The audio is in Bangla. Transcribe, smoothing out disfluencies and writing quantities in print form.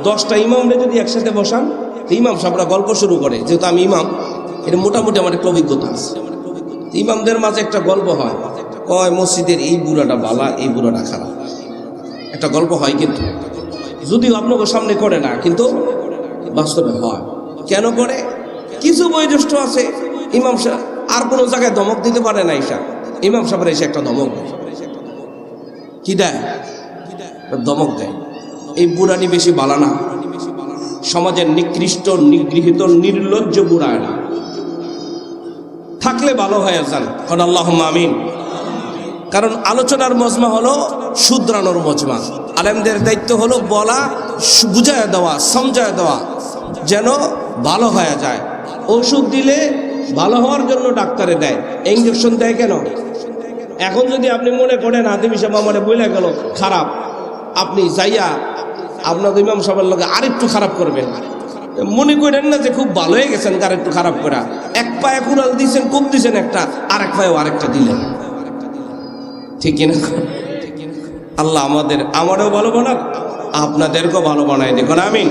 10টা ইমামরে যদি একসাথে বসান, ইমাম সাহেবরা গল্প শুরু করে, যেহেতু আমি ইমাম, এটা মোটামুটি আমার একটা অভিজ্ঞতা আছে। ইমামদের মাঝে একটা গল্প হয়, কয় মসজিদের এই বুড়াটা বালা, এই বুড়াটা খারাপ, একটা গল্প হয়। কিন্তু যদিও আপনাকে সামনে করে না, কিন্তু বাস্তবে হয়। কেন করে? কিছু বয়োজ্যেষ্ঠ আছে, ইমাম সাহেব আর কোনো জায়গায় ধমক দিতে পারে না, ইমাম সাহেবের এসে একটা ধমক দেয়। কি দেয়? ধমক দেয়, এই বুড়ানি বেশি বালা না, সমাজের নিকৃষ্ট নিগৃহীত নির্লজ্জ বুড়া না, থাকলে ভালো হয়ে যান। কারণ আল্লাহুম্মা আমিন। কারণ আলোচনার মজমা হলো শুধরানোর মজমা। আলেমদের দায়িত্ব হলো বলা, বুঝায় দেওয়া, সমঝায় দেওয়া, যেন ভালো হয়ে যায়। ওষুধ দিলে ভালো হওয়ার জন্য ডাক্তারে দেয়, ইঞ্জেকশন দেয় কেন? এখন যদি আপনি মনে করেন হাতিম সাহেব আমারে বইলা গেল খারাপ, আপনি যাইয়া আপনার ইমাম সাহেবের লগে আরেকটু খারাপ করবেন, মনে করেন না যে খুব ভালো হয়ে গেছেন, আর একটু খারাপ করা। এক পায়ে কুড়াল দিয়েছেন, কূপ দিয়েছেন একটা, আর এক পায়েও আরেকটা দিলেন, ঠিক কিনা? আল্লাহ আমারও ভালো বানাক, আপনাদেরকেও ভালো বানায় দেখুন। আমিন।